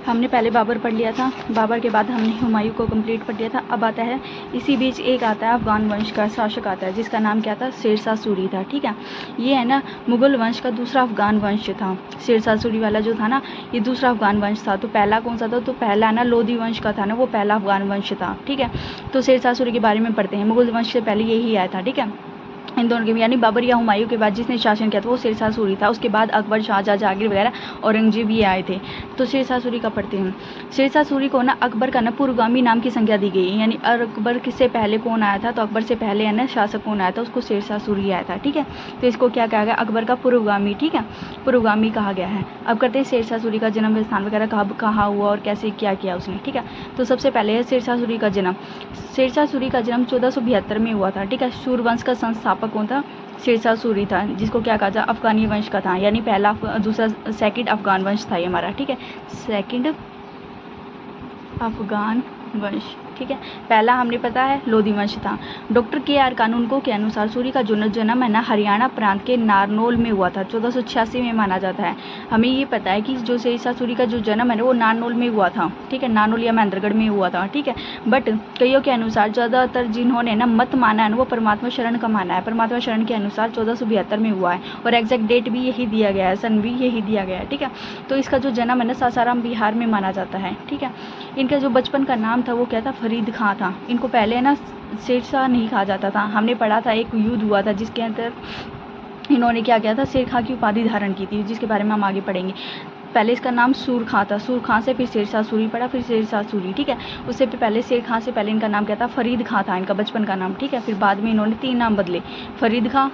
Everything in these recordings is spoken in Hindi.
हमने पहले बाबर पढ़ लिया था, बाबर के बाद हमने हुमायूं को कंप्लीट पढ़ लिया था। अब आता है इसी बीच एक आता है अफगान वंश का शासक आता है जिसका नाम क्या था, शेरशाह सूरी था। ठीक है, ये है ना मुगल वंश का दूसरा अफगान वंश था। शेरशाह सूरी वाला जो था ना, ये दूसरा अफगान वंश था। तो पहला कौन सा था, तो पहला ना लोधी वंश का था ना, वो पहला अफगान वंश था। ठीक है, तो शेरशाह सूरी के बारे में पढ़ते हैं। मुगल वंश से पहले यही आया था। ठीक है, इन दोनों के यानी बाबर या हुमायूं के बाद जिसने शासन किया था वो शेरशाह सूरी था। उसके बाद अकबर, शाहजहाँ, जहांगीर वगैरह औरंगजेब ये आए थे। तो शेरशाह सूरी का पढ़ते हैं। शेरशाह सूरी को ना अकबर का ना पूर्वगामी नाम की संज्ञा दी गई है। यानी अकबर से पहले कौन आया था, तो अकबर से पहले है ना शासक कौन आया था, उसको शेरशाह सूरी आया था। ठीक है, तो इसको क्या कहा गया, अकबर का पूर्वगामी। ठीक है, पूर्वगामी कहा गया है। अब करते हैं शेरशाह सूरी का जन्म स्थान वगैरह कहाँ हुआ और कैसे क्या किया उसने। ठीक है, तो सबसे पहले है शेरशाह सूरी का जन्म। शेरशाह सूरी का जन्म 1472 में हुआ था। ठीक है, सूरवंश का संस्थापक कौन था, शेरशाह सूरी था, जिसको क्या कहा था, अफगानी वंश का था। यानी पहला दूसरा सेकंड अफगान वंश था ये हमारा। ठीक है, सेकंड अफगान वंश। ठीक है, पहला हमने पता है लोधी वंश था। Doctor KR. कानूनगो के अनुसार सूरी का जन्म है ना हरियाणा प्रांत के नारनौल में हुआ था, 1486 में माना जाता है। हमें ये पता है कि जो शेरशाह सूरी का जो जन्म है ना वो नारनौल में हुआ था। ठीक है, नारनौल या महेंद्रगढ़ में हुआ था। ठीक है, बट कईयों के अनुसार ज़्यादातर जिन्होंने ना मत माना है ना वो परमात्मा शरण का माना है। परमात्मा शरण के अनुसार 1472 में हुआ है और एग्जैक्ट डेट भी यही दिया गया है, सन भी यही दिया गया है। ठीक है, तो इसका जो जन्म है ना सासाराम बिहार में माना जाता है। ठीक है, इनका जो बचपन का नाम था वो क्या था, फरीद खां था। इनको पहले ना शेरशाह नहीं कहा जाता था। हमने पढ़ा था एक युद्ध हुआ था जिसके अंदर इन्होंने क्या किया था, शेर खां की उपाधि धारण की थी, जिसके बारे में हम आगे पढ़ेंगे। पहले इसका नाम सूर खां था, सूर खां से फिर शेरशाह सूरी पड़ा, फिर शेरशाह सूरी। ठीक है, उससे पहले शेर खां से पहले इनका नाम क्या था, फरीद खां था इनका बचपन का नाम। ठीक है, फिर बाद में इन्होंने 3 नाम बदले, फरीद खां,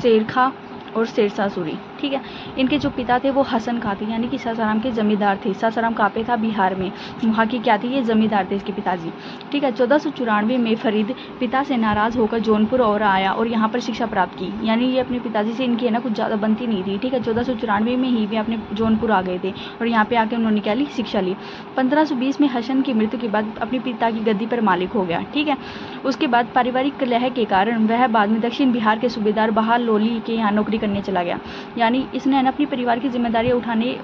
शेर खां और शेरशाह सूरी। ठीक है, इनके जो पिता थे वो हसन खां थे, यानी कि सासाराम के जमींदार थे। सासाराम कहाँ पे था, बिहार में। वहाँ की क्या थी, ये जमींदार थे इसके पिताजी। ठीक है, 1494 में फरीद पिता से नाराज़ होकर जौनपुर और आया और यहाँ पर शिक्षा प्राप्त की। यानी ये अपने पिताजी से इनकी है ना कुछ ज़्यादा बनती नहीं थी। ठीक है, 1494 में ही वे अपने जौनपुर आ गए थे और यहाँ पे आके उन्होंने क्या ली, शिक्षा ली। 1520 में हसन की मृत्यु के बाद अपने पिता की गद्दी पर मालिक हो गया। ठीक है, उसके बाद पारिवारिक कलह के कारण वह बाद में दक्षिण बिहार के सूबेदार बहार लोली के यहाँ नौकरी करने चला गया। यानी इसने अपनी परिवार की जिम्मेदारियां उठाने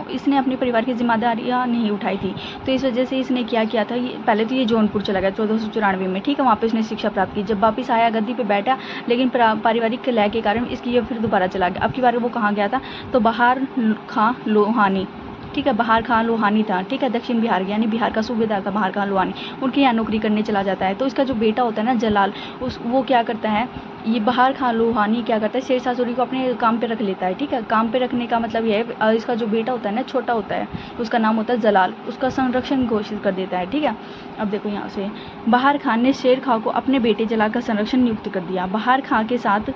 इसने अपने परिवार की जिम्मेदारियां नहीं उठाई थी, तो इस वजह से इसने क्या किया था, पहले तो ये जौनपुर चला गया 1494 में। ठीक है, वहाँ पे इसने शिक्षा प्राप्त की। जब वापस आया गद्दी पे बैठा, लेकिन पारिवारिक कलह के कारण इसकी ये फिर दोबारा चला गया। अब की बार वो कहाँ गया था, तो बहार खां लोहानी। ठीक है, बहार खां लोहानी था। ठीक है, दक्षिण बिहार यानी बिहार का सूबेदार था बहार खां लोहानी, उनके यहाँ नौकरी करने चला जाता है। तो इसका जो बेटा होता है ना जलाल, वो क्या करता है, ये बहार खां लोहानी क्या करता है, शेरशाह सूरी को अपने काम पे रख लेता है। ठीक है, काम पे रखने का मतलब ये है, इसका जो बेटा होता है ना छोटा होता है, उसका नाम होता है जलाल, उसका संरक्षण घोषित कर देता है। ठीक है, अब देखो यहाँ से बहार खान ने शेर खां को अपने बेटे जलाल का संरक्षण नियुक्त कर दिया। बहार खां के साथ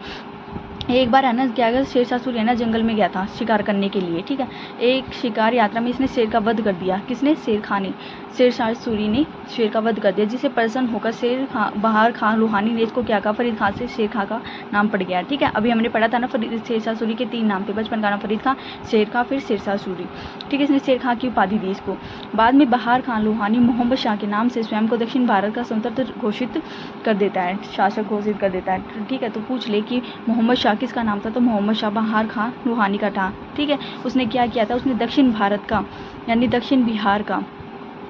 एक बार है ना क्या गया, शेरशाह सूरी है ना जंगल में गया था शिकार करने के लिए। ठीक है, एक शिकार यात्रा में इसने शेर का वध कर दिया। किसने, शेर खां ने। शेरशाह सूरी ने शेर का वध कर दिया, जिसे प्रसन्न होकर बहार खां लोहानी ने इसको क्या कहा, फरीद खां से शेर खां का नाम पड़ गया। ठीक है, अभी हमने पढ़ा था ना शेरशाह सूरी के 3 नाम थे, बचपन का नाम फरीद खां, शेर खां, फिर शेरशाह सूरी। ठीक है, इसने शेर खां की उपाधि दी इसको। बाद में बहार खां लोहानी मोहम्मद शाह के नाम से स्वयं को दक्षिण भारत का स्वतंत्र घोषित कर देता है, शासक घोषित कर देता है। ठीक है, तो पूछ ले कि मोहम्मद शाह किसका नाम था, तो मोहम्मद शाह बहार खां लोहानी का था। ठीक है, उसने क्या किया था, उसने दक्षिण भारत का यानी दक्षिण बिहार का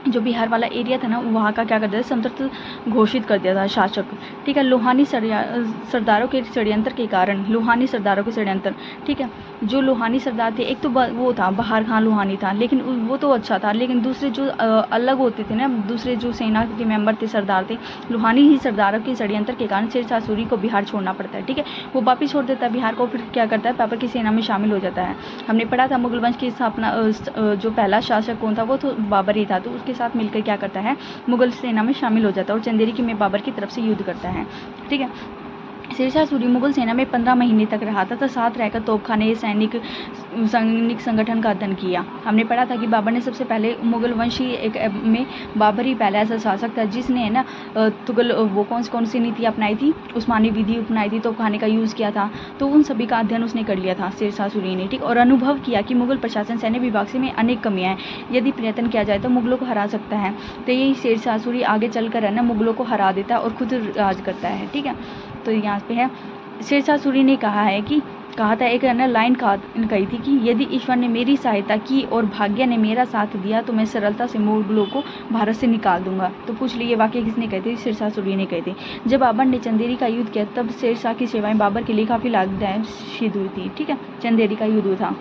जो बिहार वाला एरिया था ना वहाँ का क्या कर दिया, स्वतंत्र घोषित कर दिया था शासक। ठीक है, लोहानी सरदारों के षड्यंत्र के कारण, लोहानी सरदारों के षड्यंत्र। ठीक है, जो लोहानी सरदार थे, एक तो वो था बहार खां लोहानी था, लेकिन वो तो अच्छा था, लेकिन दूसरे जो अलग होते थे ना, दूसरे जो सेना के मेंबर थे, सरदार थे, लोहानी ही सरदारों के षड्यंत्र के कारण शेरशाह सूरी को बिहार छोड़ना पड़ता है। ठीक है, वो वापिस छोड़ देता है बिहार को, फिर क्या करता है, बाबर की सेना में शामिल हो जाता है। हमने पढ़ा था मुगल वंश की स्थापना जो पहला शासक कौन था, वो तो बाबर ही था। तो उसके साथ मिलकर क्या करता है, मुगल सेना में शामिल हो जाता है और चंदेरी में बाबर की तरफ से युद्ध करता है। ठीक है, शेरशाह सूरी मुगल सेना में 15 महीने तक रहा था, साथ रहकर तोपखाने सैनिक संगठन का अध्ययन किया। हमने पढ़ा था कि बाबर ने सबसे पहले मुगल वंशी में बाबर ही पहला ऐसा शासक था जिसने है ना तुगल वो कौन सी नीति अपनाई थी, उस्मानी विधि अपनाई थी, तोपखाने का यूज़ किया था। तो उन सभी का अध्ययन उसने कर लिया था शेरशाह सूरी ने। ठीक, और अनुभव किया कि मुगल प्रशासन सैन्य विभाग से में अनेक कमियाँ हैं, यदि प्रयत्न किया जाए तो मुगलों को हरा सकता है। तो यही शेरशाह सूरी आगे चलकर है ना मुगलों को हरा देता है और खुद राज करता है। ठीक है, तो यहाँ पे है शेरशाह सूरी ने कहा है कि कहा था, एक ना लाइन कही थी कि यदि ईश्वर ने मेरी सहायता की और भाग्य ने मेरा साथ दिया तो मैं सरलता से मुगलों को भारत से निकाल दूंगा। तो पूछ लिए वाक्य किसने कहे थे? शेरशाह सूरी ने कहे थे। जब बाबर ने चंदेरी का युद्ध किया तब शेरशाह की सेवाएं बाबर के लिए काफ़ी लाभदायक सिद्ध हुई थी। ठीक है, चंदेरी का युद्ध था।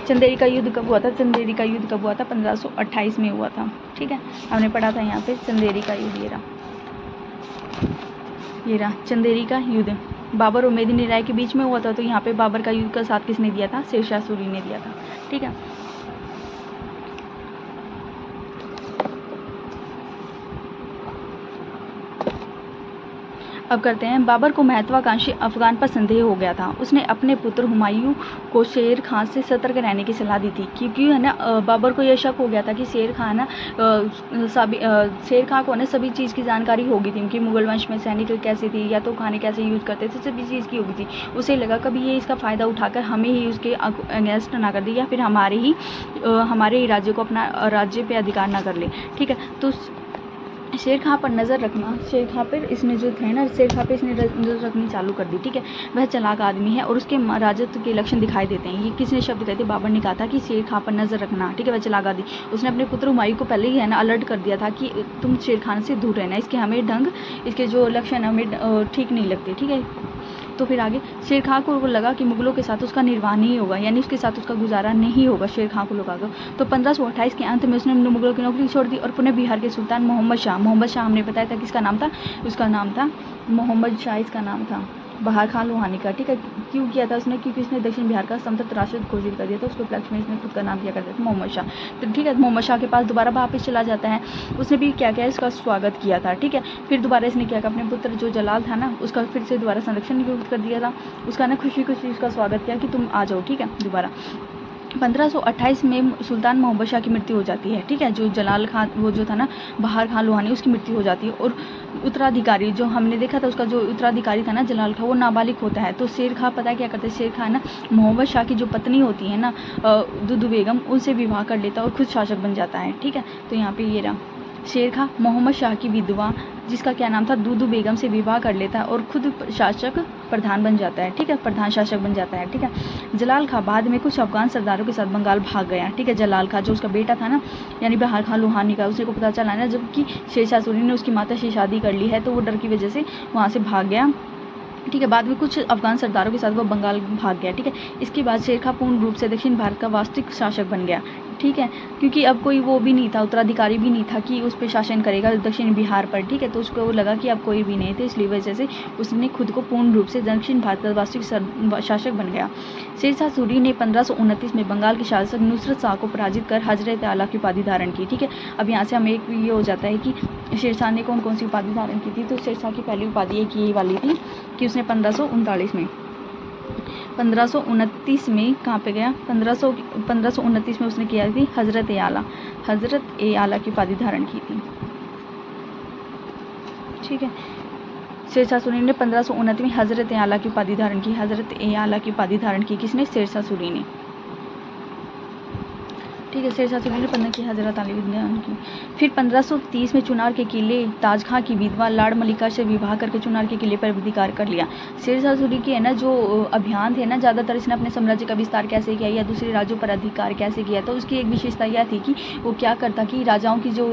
चंदेरी का युद्ध कब हुआ था? चंदेरी का युद्ध कब हुआ था? 1528 में हुआ था। ठीक है, हमने पढ़ा था यहाँ पे चंदेरी का युद्ध। ये रहा चंदेरी का युद्ध, बाबर और मेदिनी राय के बीच में हुआ था। तो यहाँ पे बाबर का युद्ध का साथ किसने दिया था? शेरशाह सूरी ने दिया था। ठीक है, अब करते हैं। बाबर को महत्वाकांक्षी अफगान पर संदेह हो गया था। उसने अपने पुत्र हुमायूं को शेर खान से सतर्क रहने की सलाह दी थी, क्योंकि है ना बाबर को यह शक हो गया था कि शेर खान को ना सभी चीज़ की जानकारी होगी थी, उनकी मुगल वंश में सैनिक कैसे थी या तो खाने कैसे यूज़ करते थे, सभी चीज़ की होगी थी। उसे लगा कभी ये इसका फ़ायदा उठाकर हमें ही उसके अगेंस्ट ना कर दे या फिर हमारे ही राज्य को अपना राज्य पे अधिकार ना कर ले। ठीक है, तो शेर खां पर नज़र रखना, शेर खां पर इसने जो थे ना, शेर खां पे इसने नज़र रखनी चालू कर दी। ठीक है, वह चालाक आदमी है और उसके राजत्व के लक्षण दिखाई देते हैं। ये किसने शब्द कहे थे? बाबर ने कहा था कि शेर खां पर नज़र रखना। ठीक है, वह चालाक आदमी। उसने अपने पुत्र हुमायूं को पहले ही है ना अलर्ट कर दिया था कि तुम शेर खान से दूर रहना, इसके हमें ढंग, इसके जो लक्षण हमें ठीक नहीं लगते। ठीक है, तो फिर आगे शेर खां को लगा कि मुगलों के साथ उसका निर्वाह नहीं होगा, यानी उसके साथ उसका गुजारा नहीं होगा। शेर खां को लगा तो 1528 के अंत में उसने मुगलों की नौकरी छोड़ दी और पुनः बिहार के सुल्तान मोहम्मद शाह हमने बताया था किसका नाम था? उसका नाम था मोहम्मद शाह, इसका नाम था बहार खान लोहानी का। ठीक है, क्यों किया था उसने? क्योंकि उसने दक्षिण बिहार का समतंत्र राष्ट्र घोषित कर दिया था। उसके उपलक्ष्य में इसने खुद का नाम किया करता था मोहम्मद शाह। तो ठीक है, मोहम्मद शाह के पास दोबारा वापस चला जाता है। उसने भी क्या किया? इसका स्वागत किया था। ठीक है, फिर दोबारा इसने क्या किया? अपने पुत्र जो जलाल था ना, उसका फिर से दोबारा संरक्षण नियुक्त कर दिया था। उसका ना खुशी खुशी उसका स्वागत किया कि तुम आ जाओ। ठीक है, दोबारा 1528 में सुल्तान मोहम्मद शाह की मृत्यु हो जाती है। ठीक है, जो जलाल खान वो जो था ना बहार खान लोहानी, उसकी मृत्यु हो जाती है और उत्तराधिकारी जो हमने देखा था, उसका जो उत्तराधिकारी था ना जलाल खान, वो नाबालिग होता है। तो शेर खां पता है क्या करते हैं? शेर खां ना मोहम्मद शाह की जो पत्नी होती है ना दुदू बेगम, उनसे विवाह कर लेता है और खुद शासक बन जाता है। ठीक है, तो यहाँ पे ये रहा शेर खां मोहम्मद शाह की विधवा जिसका क्या नाम था दूदू बेगम से विवाह कर लेता है और खुद शासक प्रधान बन जाता है। ठीक है, प्रधान शासक बन जाता है। ठीक है, जलाल खां बाद में कुछ अफगान सरदारों के साथ बंगाल भाग गया। ठीक है, जलाल खां जो उसका बेटा था ना, यानी बहार खान लोहानी का, उसे को पता चला ना जबकि शेरशाह सूरी ने उसकी माता से शादी कर ली है, तो वो डर की वजह से वहाँ से भाग गया। ठीक है, बाद में कुछ अफगान सरदारों के साथ वो बंगाल भाग गया। ठीक है, इसके बाद शेर खां पूर्ण रूप से दक्षिण भारत का वास्तविक शासक बन गया। ठीक है, क्योंकि अब कोई वो भी नहीं था, उत्तराधिकारी भी नहीं था कि उस पर शासन करेगा दक्षिण बिहार पर। ठीक है, तो उसको लगा कि अब कोई भी नहीं थे, इसलिए वजह से उसने खुद को पूर्ण रूप से दक्षिण भारत का वास्तविक शासक बन गया। शेरशाह सूरी ने 1529 में बंगाल के शासक नुसरत शाह को पराजित कर हजरत आला की उपाधि धारण की। ठीक है, अब यहाँ से हमें एक ये हो जाता है कि शेरशाह ने कौन कौन सी उपाधि धारण की थी। तो शेरशाह की पहली उपाधि एक ये वाली थी कि उसने 1529 में कहाँ पे गया? 1529 में उसने किया थी हजरत ए आला की उपाधि धारण की थी। ठीक है, शेरशाह सूरी ने 1529 में हजरत ए आला की उपाधि धारण की। हजरत ए आला की उपाधि धारण की किसने? शेरशाह सूरी ने। ठीक है, शेरशाह सूरी ने 15 की हजरत आली की। फिर 1530 में चुनार के किले ताज खां की विधवा लाड़ मलिका से विवाह करके चुनार के किले पर अधिकार कर लिया। शेरशाह सूरी के है ना जो अभियान थे ना, ज़्यादातर इसने अपने साम्राज्य का विस्तार कैसे किया या दूसरे राज्यों पर अधिकार कैसे किया, तो उसकी एक विशेषता यह थी कि वो क्या करता कि राजाओं की जो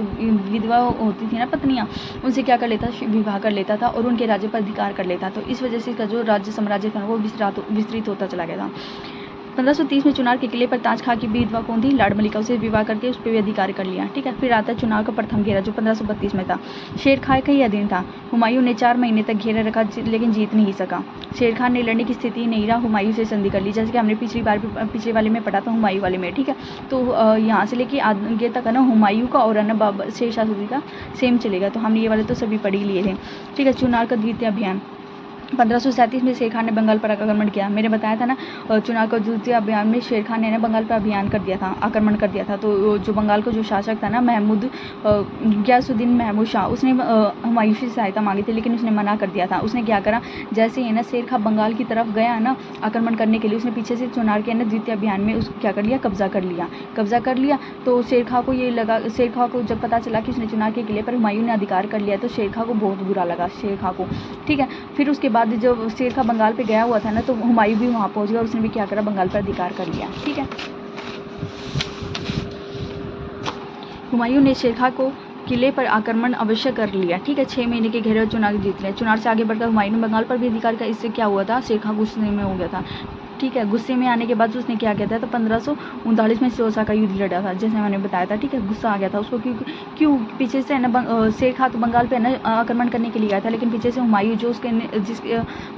विधवा होती थी ना पत्नियाँ, उनसे क्या कर लेता? विवाह कर लेता था और उनके राज्य पर अधिकार कर लेता। तो इस वजह से इसका जो राज्य साम्राज्य था वो विस्तृत होता चला गया था। 1530 में चुनार के किले पर ताज खां की विधवा कौन थी? लाड़ मलिका, उसे विवाह करके उस पर भी अधिकार कर लिया। ठीक है, फिर आता है चुनार का प्रथम घेरा जो 1532 में था। शेर खां का ही अधीन था। हुमायूं ने 4 महीने तक घेरा रखा लेकिन जीत नहीं सका। शेर खान ने लड़ने की स्थिति नहीं रहा, हुमायूं से संधि कर ली, जैसे कि हमने पिछले वाले में पढ़ा था हुमायूं वाले में। ठीक है, तो यहाँ से लेके आगे तक है ना हुमायूं का और है ना शेरशाह सूरी का सेम चलेगा। तो हमने ये वाले तो सभी पढ़ ही लिए थे। ठीक है, चुनार का द्वितीय अभियान 1537 में शेर खान ने बंगाल पर आक्रमण किया। मैंने बताया था ना चुनाव का द्वितीय अभियान में शेर खान ने ना बंगाल पर अभियान कर दिया था, आक्रमण कर दिया था। तो जो बंगाल का जो शासक था ना गयासुद्दीन महमूद शाह, उसने हुमायूं से सहायता मांगी थी लेकिन उसने मना कर दिया था। उसने क्या करा, जैसे ही ना शेर खान बंगाल की तरफ गया ना आक्रमण करने के लिए, उसने पीछे से चुनार के ना द्वितीय अभियान में उसको क्या कर लिया? कब्जा कर लिया। तो शेर खान को जब पता चला कि उसने चुनार के किले पर हुमायूं ने अधिकार कर लिया, तो शेर खान को बहुत बुरा लगा शेर खान को। ठीक है, फिर उसके बाद जब शेर खां बंगाल पे गया हुआ था ना, तो हुमायूं भी वहाँ पहुँच गया और उसने भी क्या करा, बंगाल पर अधिकार कर लिया। ठीक है, हुमायूं ने शेर खां को किले पर आक्रमण अवश्य कर लिया। ठीक है, 6 महीने के घेरे और चुनाव जीत लिया। चुनाव से आगे बढ़कर हुमायूं ने बंगाल पर भी अधिकार किया। इससे क्या हुआ था, शेर खां गुस्से में हो गया था। ठीक है, गुस्से में आने के बाद उसने क्या किया था, तो 1539 में चौसा का युद्ध लड़ा था, जैसे मैंने बताया था। ठीक है, गुस्सा आ गया था उसको, क्यों पीछे से है ना शेर खां तो बंगाल पे है ना आक्रमण करने के लिए गया था, लेकिन पीछे से हुमायूं जो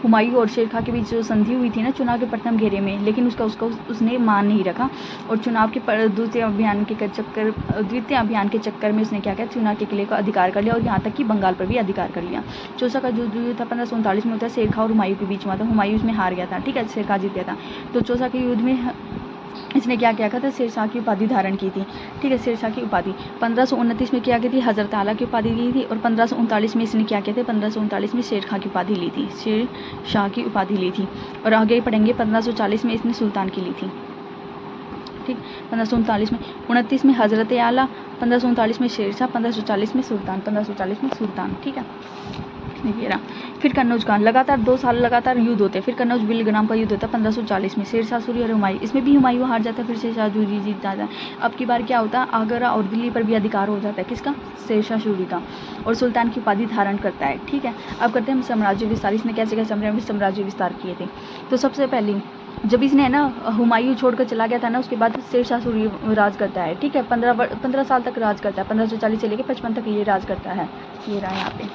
हुमायूं और शेर खां के बीच जो संधि हुई थी ना चुनाव के प्रथम घेरे में, लेकिन उसने मान नहीं रखा और चुनाव के द्वितीय अभियान के चक्कर में उसने क्या किया, चुनाव के किले का अधिकार कर लिया और यहाँ तक कि बंगाल पर भी अधिकार कर लिया। चौसा का जो युद्ध था 1539 में होता है, शेर खां और हुमायूं के बीच में था। हुमायूं उसमें हार गया था। ठीक है, शेर खां जीत गया था। तो चौसा के युद्ध में इसने क्या किया था, शेरशाह की उपाधि धारण की थी। ठीक है, शेरशाह की उपाधि 1529 में क्या की थी, हजरत आला की उपाधि ली थी और 1539 में इसने क्या किया था, 1539 में शेर खां की उपाधि ली थी, शेरशाह की उपाधि ली थी। और आगे पढ़ेंगे 1540 में इसने सुल्तान की ली थी। ठीक, 1539 में, 29 में हजरत आला, 1539 में शेरशाह, 1540 में सुल्तान, 1540 में सुल्तान। ठीक है, ये रहा। फिर कन्नौज का लगातार 2 साल लगातार युद्ध होते हैं। फिर कन्नौज बिलग्राम का युद्ध होता है 1540 में, शेरशाह सूरी और हुमायूं, इसमें भी हुमायूं हार जाता है, फिर शेरशाह सूरी जीत जाता है। अब की बार क्या होता है, आगरा और दिल्ली पर भी अधिकार हो जाता है, किसका, शेरशाह सूरी का, और सुल्तान की उपाधि धारण करता है। ठीक है, अब करते हैं साम्राज्य विस्तार। इसने कैसे कैसे साम्राज्य विस्तार किए थे। तो सबसे पहले जब इसने ना हुमायूं छोड़कर चला गया था ना, उसके बाद शेरशाह सूरी राज करता है। ठीक है, 15 साल तक राज करता है, 1540 से लेकर 55 तक ये राज करता है। ये रहा यहाँ पे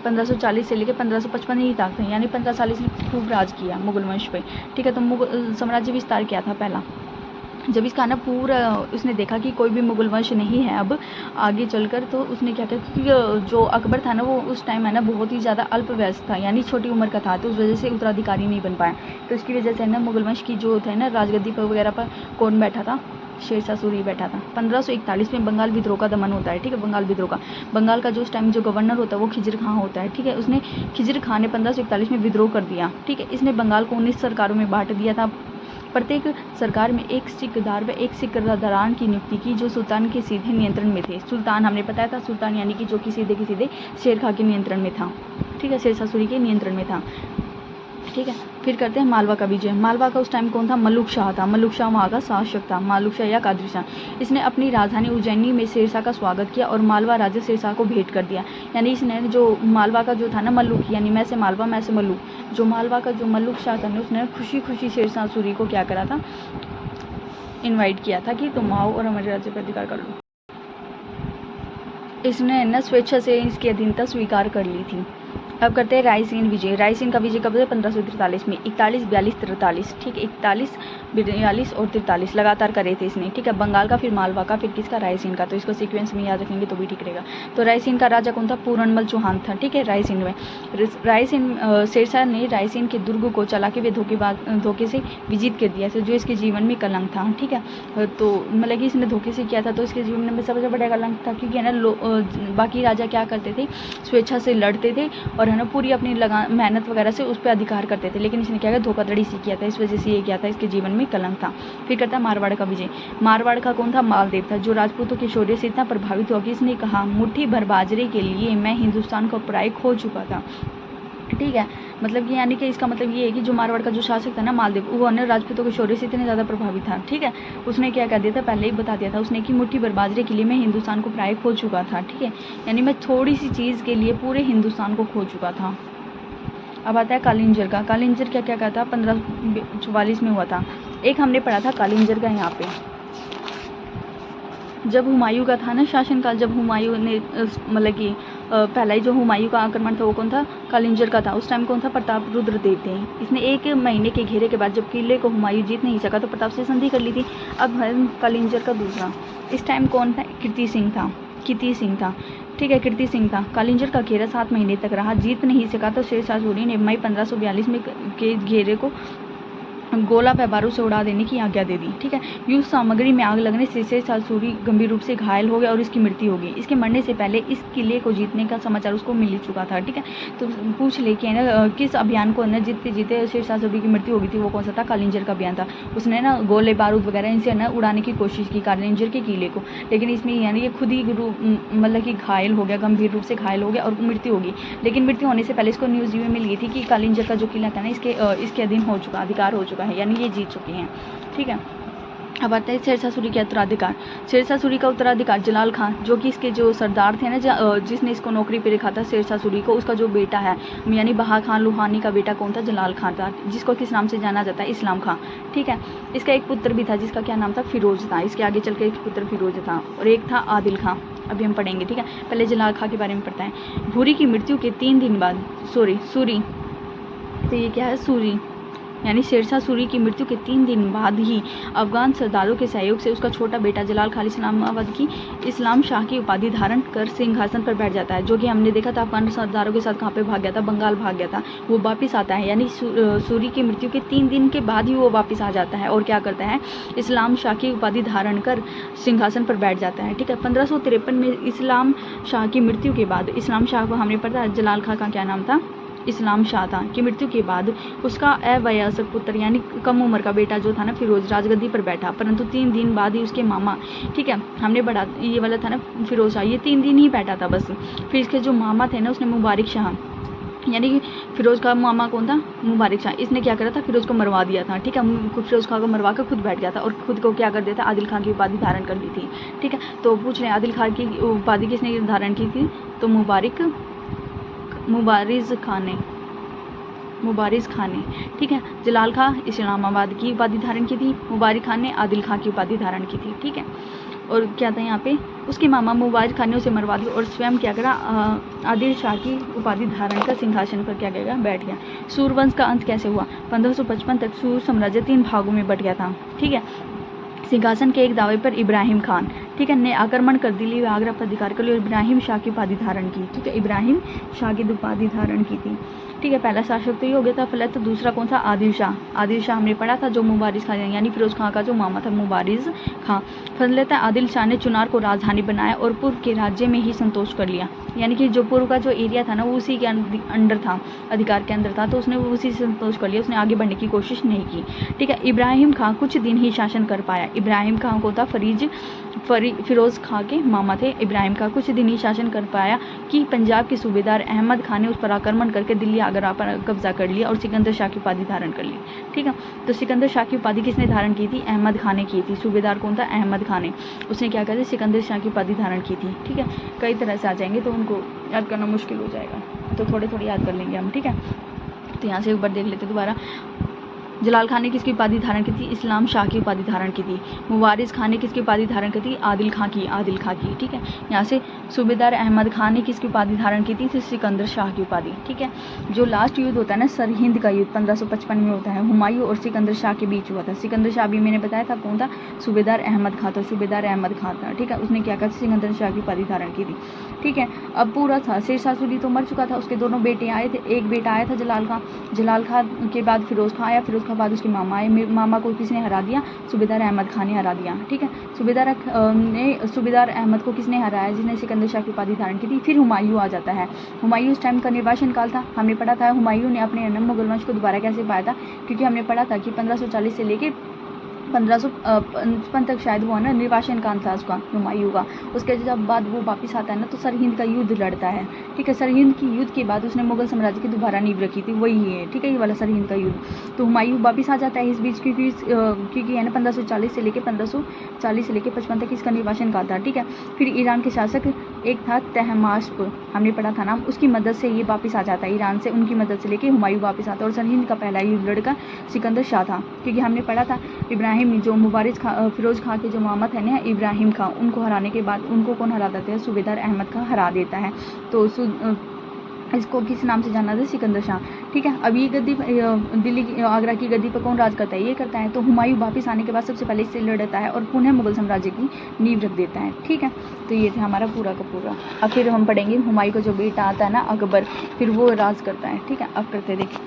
1540 से लेकर 1555 ही तक, यानी 15 साल इसने खूब राज किया मुगल वंश पे। ठीक है, तो मुगल साम्राज्य विस्तार किया था पहला। जब इसका ना पूरा उसने देखा कि कोई भी मुगल वंश नहीं है अब आगे चलकर, तो उसने क्या किया, क्योंकि जो अकबर था ना वो उस टाइम है ना बहुत ही ज़्यादा अल्पवयस्क था, यानी छोटी उम्र का था, तो उस वजह से उत्तराधिकारी नहीं बन पाया। तो इसकी वजह से ना मुगल वंश की जो थे ना राजगद्दी पर वगैरह पर कौन बैठा था, शेरशाह सूरी बैठा था। 1541 में बंगाल विद्रोह का दमन होता है। ठीक है, बंगाल विद्रोह का, बंगाल का जो उस टाइम जो गवर्नर होता है वो खिजर खां होता है। ठीक है, उसने खिजर खां ने 1541 में विद्रोह कर दिया। ठीक है, इसने बंगाल को 19 सरकारों में बांट दिया था। प्रत्येक सरकार में एक सिकदार व एक सिकदारान की नियुक्ति की, जो सुल्तान के सीधे नियंत्रण में थे। सुल्तान हमने बताया था, सुल्तान यानी कि जो कि सीधे शेर खां के नियंत्रण में था। ठीक है, शेरशाह सूरी के नियंत्रण में था। ठीक है, फिर करते हैं मालवा का विजय। मालवा का उस टाइम कौन था, मल्लुक शाह था। मल्लुक शाह वहाँ का शासक था, मल्लुक शाह या कादरी शाह। इसने अपनी राजधानी उज्जैनी में शेरशाह का स्वागत किया और मालवा राजा शेरशाह को भेंट कर दिया। यानी इसने जो मालवा का जो था ना मल्लुक, यानी मैं से मालवा मैं से मल्लुक, जो मालवा का जो मल्लुक शाह था ना उसने खुशी खुशी शेरशाह सूरी को क्या करा था, इन्वाइट किया था कि तुम आओ और हमारे राज्य पर अधिकार कर लो। इसने न स्वेच्छा से इसकी अधीनता स्वीकार कर ली थी। अब करते हैं रायसीन विजय। रायसीन का विजय कब है, 1543 में, 41, 42, 43। ठीक है, 41, 42 और 43 लगातार करे थे इसने। ठीक है, बंगाल का, फिर मालवा का, फिर किसका, रायसीन का। तो इसको सीक्वेंस में याद रखेंगे तो भी ठीक रहेगा। तो रायसीन का राजा कौन था, पूरनमल चौहान था। ठीक है, रायसीन में शेरशाह ने रायसीन के दुर्ग को चला के वे धोखे से विजित कर दिया था, जो इसके जीवन में कलंक था। ठीक है, तो मतलब कि इसने धोखे से किया था, तो इसके जीवन में सबसे बड़ा कलंक था, क्योंकि है ना बाकी राजा क्या करते थे, स्वेच्छा से लड़ते थे और है ना पूरी अपनी मेहनत वगैरह से उस पर अधिकार करते थे, लेकिन इसने क्या किया, धोखाधड़ी से किया था, इस वजह से ये किया था, इसके जीवन में कलंक था। फिर करता है मारवाड़ का विजय। मारवाड़ का कौन था, मालदेव था, जो राजपूतों के शौर्य से इतना प्रभावित हुआ कि इसने कहा, मुट्ठी भर बाजरे के लिए मैं हिंदुस्तान को पराई खो चुका था। ठीक है, मतलब कि यानी कि इसका मतलब ये है कि जो मारवाड़ का जो शासक था ना मालदेव, वो अन्य राजपूतों के शौर्य से इतने ज़्यादा प्रभावित था। ठीक है, उसने क्या कर दिया था, पहले ही बता दिया था उसने कि मुट्ठी भर बाजरे के लिए मैं हिंदुस्तान को प्राय खो चुका था। ठीक है, यानी मैं थोड़ी सी चीज़ के लिए पूरे हिंदुस्तान को खो चुका था। अब आता है कालिंजर का। कालिंजर क्या क्या था, 1544 में हुआ था। एक हमने पढ़ा था कालिंजर का यहाँ पे, जब हुमायूं का था ना शासनकाल, जब हुमायूं ने मतलब कि पहला ही जो हुमायूं का आक्रमण था वो कौन था, कालिंजर का था। उस टाइम कौन था, प्रताप रुद्र देव थे। इसने 1 महीने के घेरे के बाद जब किले को हुमायूं जीत नहीं सका तो प्रताप से संधि कर ली थी। अब है कालिंजर का दूसरा, इस टाइम कौन था, कीर्ति सिंह था। ठीक है, कीर्ति सिंह था। कालिंजर का घेरा 7 महीने तक रहा, जीत नहीं सका तो शेरशाह सूरी ने मई 1542 में के घेरे को गोला व बारूद से उड़ा देने की आज्ञा दे दी। ठीक है, युद्ध सामग्री में आग लगने से शेरशाह सूरी गंभीर रूप से घायल हो गया और इसकी मृत्यु होगी। इसके मरने से पहले इस किले को जीतने का समाचार उसको मिल ही चुका था। ठीक है, तो पूछ ले कि ना किस अभियान को ना जीतते जीते शेरशाह सूरी की मृत्यु हो गई थी, वो कौन सा था? कालिंजर का अभियान था। उसने ना गोले बारूद वगैरह इनसे ना उड़ाने की कोशिश की कालिंजर के किले को, लेकिन इसमें यानी ये खुद ही मतलब कि घायल हो गया, गंभीर रूप से घायल हो गया और मृत्यु होगी। लेकिन मृत्यु होने से पहले इसको न्यूज़ में मिल गई थी कि कालिंजर का जो किला था ना इसके अधीन हो चुका, अधिकार हो चुका है, यानी ये जीत चुके हैं। ठीक है, अब आता है शेरशाह सूरी के उत्तराधिकार। शेरशाह सूरी का उत्तराधिकार जलाल खान, जो कि इसके जो सरदार थे ना, जिसने इसको नौकरी पे रखा था शेरशाह सूरी को, उसका जो बेटा है यानी बहा खान लोहानी का बेटा कौन था? जलाल खान था, जिसको किस नाम से जाना जाता है? इस्लाम खां। ठीक है, इसका एक पुत्र भी था जिसका क्या नाम था? फिरोज था। इसके आगे चल के एक पुत्र फिरोज था और एक था आदिल खां। अभी हम पढ़ेंगे। ठीक है, पहले जलाल खां के बारे में पढ़ते हैं। भूरी की मृत्यु के 3 दिन बाद सूरी, तो ये क्या है? सूरी यानी शेरशाह सूरी की मृत्यु के 3 दिन बाद ही अफगान सरदारों के सहयोग से उसका छोटा बेटा जलाल खान इस्लामाबाद की इस्लाम शाह की उपाधि धारण कर सिंहासन पर बैठ जाता है। जो कि हमने देखा था अफगान सरदारों के साथ कहाँ पे भाग गया था? बंगाल भाग गया था। वो वापस आता है, यानी सूरी की मृत्यु के 3 दिन के बाद ही वो वापस आ जाता है और क्या करता है? इस्लाम शाह की उपाधि धारण कर सिंहासन पर बैठ जाता है। ठीक है, 1553 में इस्लाम शाह की मृत्यु के बाद, इस्लाम शाह को हमने पढ़ा जलाल खां का क्या नाम था? इस्लाम शाह था, की मृत्यु के बाद उसका अवयस्क पुत्र यानी कम उम्र का बेटा जो था ना फिरोज राजगद्दी पर बैठा, परंतु 3 दिन बाद ही उसके मामा, ठीक है हमने बढ़ा ये वाला था ना फिरोज शाह, ये 3 दिन ही बैठा था बस। फिर इसके जो मामा थे ना, उसने मुबारक शाह यानी कि फिरोज का मामा कौन था? मुबारक शाह। इसने क्या करा था? फिरोज को मरवा दिया था। ठीक है, फिरोज खां को मरवा कर खुद बैठ गया था और खुद को क्या कर दिया था? आदिल खां की उपाधि धारण कर दी थी। ठीक है, तो पूछ रहे आदिल खां की उपाधि किसने धारण की थी? तो मुबारिज खान ने। ठीक है, जलाल खां इस्लामाबाद की उपाधि धारण की थी, मुबारिक खान ने आदिल खां की उपाधि धारण की थी। ठीक है, और क्या था यहाँ पे? उसके मामा मुबारिक खान ने उसे मरवा दिया और स्वयं क्या करा? आदिल शाह की उपाधि धारण कर सिंहासन पर क्या करेगा? बैठ गया। सूरवंश का अंत कैसे हुआ? 1555 तक सूर साम्राज्य 3 भागों में बट गया था। ठीक है, सिंहासन के एक दावे पर इब्राहिम खान, ठीक है, ने आक्रमण कर दिल्ली व आगरा पर अधिकार कर लिया और इब्राहिम शाह की उपाधि धारण की। ठीक है, इब्राहिम शाह की उपाधि धारण की थी। ठीक है, पहला शासक तो ये हो गया था फलत। तो दूसरा कौन सा? आदिल शाह। आदिल शाह हमने पढ़ा था जो मुबारिज खान यानी फिरोज खां का जो मामा था मुबारिज खां। फजलत आदिल शाह ने चुनार को राजधानी बनाया और पूर्व के राज्य में ही संतोष कर लिया, यानी कि जो पूर्व का जो एरिया था ना वो उसी के अंडर था, अधिकार के अंदर था, तो उसने वो उसी से संतोष कर लिया, उसने आगे बढ़ने की कोशिश नहीं की। ठीक है, इब्राहिम खां कुछ दिन ही शासन कर पाया। इब्राहिम खां को था फिरोज खां के मामा थे। इब्राहिम खां कुछ दिन ही शासन कर पाया कि पंजाब के सूबेदार अहमद खान ने उस पर आक्रमण करके दिल्ली आगरा पर कब्जा कर लिया और सिकंदर शाह की उपाधि धारण कर ली। ठीक है, तो सिकंदर शाह की उपाधि किसने धारण की थी? अहमद खान ने की थी। सूबेदार कौन था? अहमद खान ने। उसने क्या किया? सिकंदर शाह की उपाधि धारण की थी। ठीक है, कई तरह से आ जाएंगे तो उनको याद करना मुश्किल हो जाएगा, तो थोड़े थोड़े याद कर लेंगे हम। ठीक है, तो यहाँ से एक बार देख लेते दोबारा। जलाल खान ने किसकी उपाधि धारण की थी? इस्लाम शाह की उपाधि धारण की थी। मुबारिज खान ने किसकी उपाधि धारण की थी? आदिल खां की। ठीक है, यहाँ से सूबेदार अहमद खान ने किसकी उपाधि धारण की थी? सिकंदर शाह की उपाधि। ठीक है, जो लास्ट युद्ध होता है ना सरहिंद का युद्ध 1555 में होता है, हुमायूं और सिकंदर शाह के बीच हुआ था। सिकंदर शाह भी मैंने बताया था कौन था? सूबेदार अहमद खां था। ठीक है, उसने क्या कहा? सिकंदर शाह की उपाधि धारण की थी। ठीक है, अब पूरा था शेरशाह सूरी तो मर चुका था, उसके दोनों बेटे आए थे। एक बेटा आया था जलाल खां के बाद फिरोज खां आया, फिरोज खां बाद उसके मामा आए। मामा को किसने हरा दिया? सूबेदार अहमद खान ने हरा दिया। ठीक है, सूबेदार अहमद को किसने हराया? जिसने सिकंदर शाह की उपाधि धारण की थी। फिर हुमायूं आ जाता है। हुमायूं उस टाइम का निर्वासन काल था, हमने पढ़ा था। हुमायूं ने अपने मुगल वंश को दोबारा कैसे पाया था? क्योंकि हमने पढ़ा था कि 1540 से लेके 1555 तक शायद वो ना निर्वासन काल था उसका, हुमायूं का। उसके जब बाद वो वापस आता है ना, तो सरहिंद का युद्ध लड़ता है। ठीक है, सरहिंद की युद्ध के बाद उसने मुगल साम्राज्य की दोबारा नींव रखी थी, वही है। ठीक है, ये वाला सरहिंद का युद्ध। तो हुमायूं वापस आ जाता है इस बीच, क्योंकि है ना 1540 से लेके 55 तक इसका निर्वासन काल था। ठीक है, फिर ईरान के शासक एक था तहमास्प, हमने पढ़ा था नाम, उसकी मदद से ये वापस आ जाता है ईरान से, उनकी मदद से लेके हुमायूं वापस आता है। और सरहिंद का पहला युद्ध लड़का सिकंदर शाह था, क्योंकि हमने पढ़ा था इब्राहिम जो फिरोज खां के जो मामा थे ना इब्राहिम खां, उनको हराने के बाद उनको कौन हरा देता है? सूबेदार अहमद खां हरा देता है। तो इसको किस नाम से जाना था? सिकंदर शाह। ठीक है, अब ये गद्दी दिल्ली आगरा की गद्दी पर कौन राज करता है? ये करता है। तो हुमायूं वापस आने के बाद सबसे पहले इससे लड़ता है और पुनः मुगल साम्राज्य की नींव रख देता है। ठीक है, तो ये था हमारा पूरा का पूरा। अब फिर हम पढ़ेंगे हुमायूं का जो बेटा आता है ना अकबर, फिर वो राज करता है। ठीक है, अब करते देखिए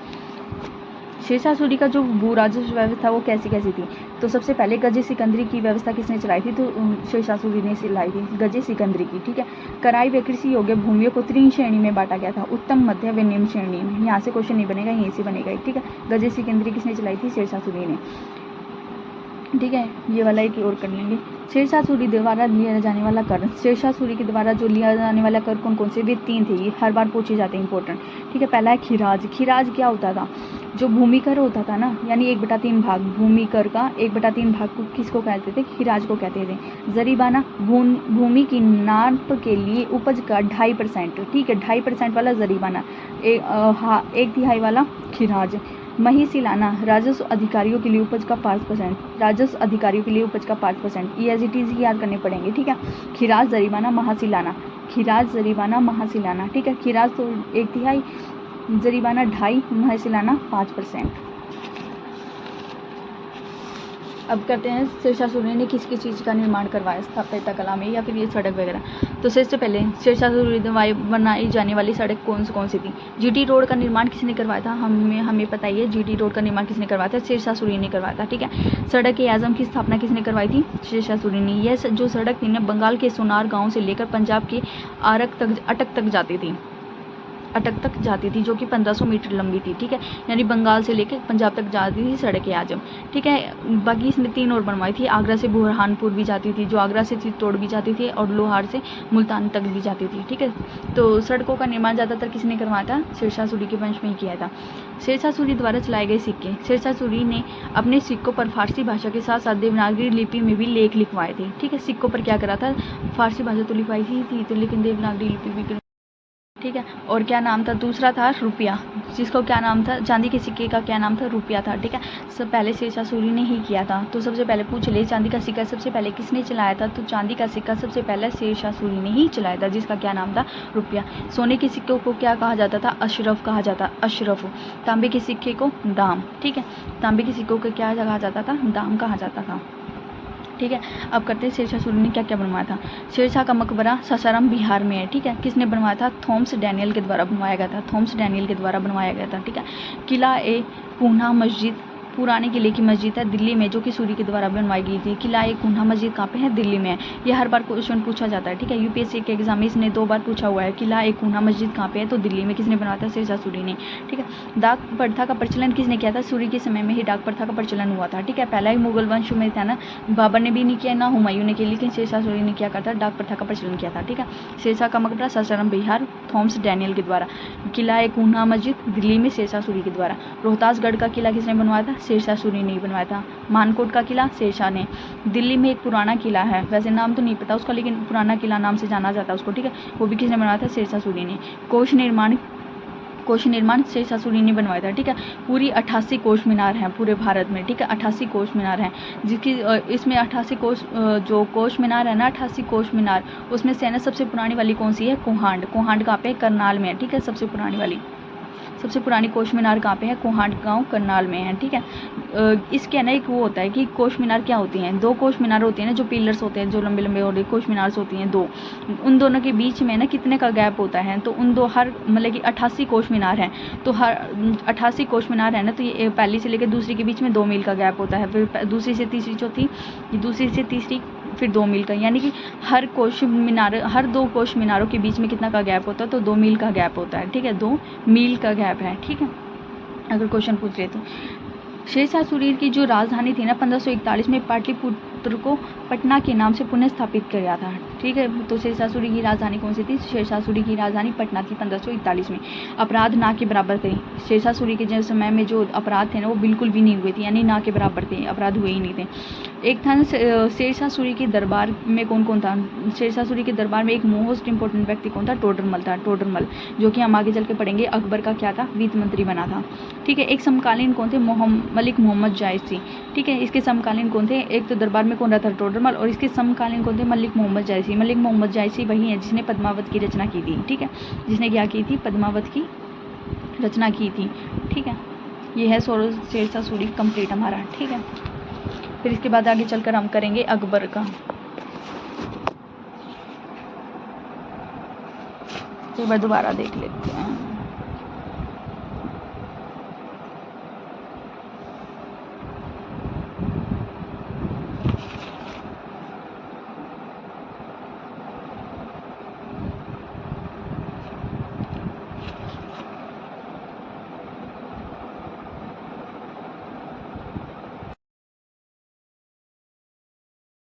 शेरशाह सूरी का जो भू राजस्व व्यवस्था वो कैसी कैसी थी? तो सबसे पहले गजे सिकंदरी की व्यवस्था किसने चलाई थी? तो शेरशाह सूरी ने चलाई थी गजे सिकंदरी की, ठीक है। कराई व कृषि योग्य भूमियों को 3 श्रेणी में बांटा गया था, उत्तम, मध्य व निम्न श्रेणी में। यहाँ से क्वेश्चन नहीं बनेगा, यहीं से बनेगा, ठीक है। गजे सिकंदरी किसने चलाई थी? शेरशाह सूरी ने, ठीक है। ये वाला एक और कर लेंगे। शेरशाह सूरी द्वारा लिया जाने वाला कर, शेरशाह सूरी के द्वारा जो लिया जाने वाला कर कौन कौन से? वे 3 थे, ये हर बार पूछे जाते हैं, इंपॉर्टेंट, ठीक है। पहला है खिराज। खिराज क्या होता था? जो भूमि कर होता था ना, यानी 1/3 भाग, भूमि कर का 1/3 भाग को किसको कहते थे? खिराज को कहते थे। जरीबाना, भूमि की नाप के लिए उपज का 2.5%, ठीक है, 2.5% वाला जरीबाना, 1/3 वाला खिराज। महिसिलाना, राजस्व अधिकारियों के लिए उपज का 5%, राजस्व अधिकारियों के लिए उपज का 5%, ये एज इट इज ही याद करने पड़ेंगे, ठीक है। खिराज, जरीबाना, महासिलाना, खिराज, जरीबाना, महासिलाना, ठीक है। खिराज तो 1/3, जरीबाना 2.5, महासिलाना 5%। अब करते हैं शेरशाह सूरी ने किस किस चीज़ का निर्माण करवाया स्थापत्य कला में, या फिर ये सड़क वगैरह। तो सबसे पहले शेरशाह सूरी द्वारा बनाई जाने वाली सड़क कौन सी थी? जीटी रोड का निर्माण किसने करवाया था? हमें पता ही है, जीटी रोड का निर्माण किसने करवाया था? शेरशाह सूरी ने करवाया था, ठीक है। सड़क ए आजम की स्थापना किसने करवाई थी? शेरशाह सूरी ने। यह जो सड़क थी ना, बंगाल के सोनार गाँव से लेकर पंजाब के अटक तक जाती थी, जो कि 1500 मीटर लंबी थी, ठीक है। यानी बंगाल से लेकर पंजाब तक जाती थी सड़क ए आजम, ठीक है। बाकी इसने 3 और बनवाई थी। आगरा से बुरहानपुर भी जाती थी, जो आगरा से चित्तौड़ भी जाती थी, और लोहार से मुल्तान तक भी जाती थी, ठीक है। तो सड़कों का निर्माण ज़्यादातर किसने करवाया था? शेरशाह सूरी के वंश में ही किया था। शेरशाह सूरी द्वारा चलाए गए सिक्के। शेरशाह सूरी ने अपने सिक्कों पर फारसी भाषा के साथ साथ देवनागरी लिपि में भी लेख लिखवाए थे, ठीक है। सिक्कों पर क्या करा था? फारसी भाषा तो लिखवाई थी तो लेकिन देवनागरी लिपि भी, ठीक है। और क्या नाम था? दूसरा था रुपया, जिसको क्या नाम था? चांदी के सिक्के का क्या नाम था? रुपया था, ठीक है। सब पहले शेरशाह सूरी ने ही किया था। तो सबसे पहले पूछ ले, चांदी का सिक्का सबसे पहले किसने चलाया था? तो चांदी का सिक्का सबसे पहले शेरशाह सूरी ने ही चलाया था, जिसका क्या नाम था? रुपया। सोने के सिक्कों को क्या कहा जाता था? अशरफ कहा जाता, अशरफ। तांबे के सिक्के को दाम, ठीक है। तांबे के सिक्कों को क्या कहा जाता था? दाम कहा जाता था, ठीक है। अब करते हैं शेरशाह सूरी ने क्या क्या बनवाया था। शेरशाह का मकबरा सासाराम बिहार में है, ठीक है। किसने बनवाया था? थॉमस डैनियल के द्वारा बनवाया गया था, थॉमस डैनियल के द्वारा बनवाया गया था, ठीक है। किला ए पूना मस्जिद, पुराने किले की मस्जिद है दिल्ली में, जो कि सूरी के द्वारा बनवाई गई थी। किला ए कुन्हा मस्जिद कहाँ पे है? दिल्ली में है। ये हर बार क्वेश्चन पूछा जाता है, ठीक है। यूपीएससी के एग्जाम में इसने 2 बार पूछा हुआ है। किला ए कुन्हा मस्जिद कहाँ पे है? तो दिल्ली में। किसने बनवाया था? शेरशाह सूरी ने, ठीक है। डाक प्रथा का प्रचलन किसने किया था? सूरी के समय में ही डाक प्रथा का प्रचलन हुआ था, ठीक है। पहला ही मुगल वंश में था ना, बाबर ने भी नहीं किया, ना हुमायूं ने किया, लेकिन शेरशाह सूरी ने क्या करता? डाक प्रथा का प्रचलन किया था, ठीक है। शेरशाह का मकबरा सासाराम बिहार, थॉमस डैनियल के द्वारा। किला ए कुन्हा मस्जिद दिल्ली में, शेरशाह सूरी के द्वारा। रोहतासगढ़ का किला किसने बनवाया था? शेरशाह सूरी ने बनवाया था। मानकोट का किला शेरशाह ने। दिल्ली में एक पुराना किला है, वैसे नाम तो नहीं पता उसका, लेकिन पुराना किला नाम से जाना जाता है उसको, ठीक है। वो भी किसने बनवाया था? शेरशाह सूरी ने। कोष निर्माण शेरशाह सूरी ने बनवाया था, ठीक है। पूरी 88 कोष मीनार हैं पूरे भारत में, ठीक है। 88 कोष मीनार हैं, जिसकी इसमें 88 कोष, जो कोष मीनार है ना, 88 कोष मीनार, उसमें से ना सबसे पुरानी वाली कौन सी है? कोहांड। कोहांड कहाँ पे है? करनाल में है, ठीक है। सबसे पुरानी कोष मीनार कहाँ पे है? कोहांड गांव करनाल में है, ठीक है। इसके है ना एक वो होता है कि कोष मीनार क्या होती हैं? 2 कोष मीनार होती हैं ना, जो पिलर्स होते हैं, जो लंबे लंबे और कोष मीनार्स होती हैं 2, उन दोनों के बीच में ना कितने का गैप होता है? तो उन दो हर मतलब कि 88 कोष मीनार हैं, तो हर 88 कोष मीनार है ना, तो ये पहली से लेकर दूसरी के बीच में 2 मील का गैप होता है, फिर दूसरी से तीसरी चौथी, दूसरी से तीसरी फिर 2 मील का, यानी कि हर 2 कोष मीनारों के बीच में कितना का गैप होता है? तो 2 मील का गैप होता है, ठीक है। 2 मील का गैप है, ठीक है, अगर क्वेश्चन पूछ रहे तो। शेरशाह सूरी की जो राजधानी थी ना 1541 में, पाटलिपुत्र को पटना के नाम से पुनः स्थापित किया था, ठीक है। तो शेरशाह सूरी की राजधानी कौन सी थी? शेरशाह सूरी की राजधानी पटना थी 1541 में। अपराध ना के बराबर थे। शेरशाह सूरी के समय में जो अपराध थे ना वो बिल्कुल भी नहीं हुए थे, यानी ना के बराबर थे, अपराध हुए ही नहीं थे। एक था शेरशाह सूरी के दरबार में कौन कौन था? शेरशाह सूरी के दरबार में एक मोस्ट इंपॉर्टेंट व्यक्ति कौन था? टोडरमल था, टोडरमल, जो कि हम आगे चल के पढ़ेंगे अकबर का क्या था? वित्त मंत्री बना था, ठीक है। एक समकालीन कौन थे? मलिक मोहम्मद जायसी, ठीक है। इसके समकालीन कौन थे? एक तो दरबार में कौन रहता था? टोडरमल, और इसके समकालीन कौन थे? मलिक मोहम्मद जायसी। मलिक मोहम्मद जायसी वही है जिसने पद्मावत की रचना की थी, ठीक है। जिसने क्या की थी? पद्मावत की रचना की थी, ठीक है। ये है शेरशाह सूरी कंप्लीट हमारा, ठीक है। फिर इसके बाद आगे चलकर हम करेंगे अकबर का। एक बार दोबारा देख लेते हैं।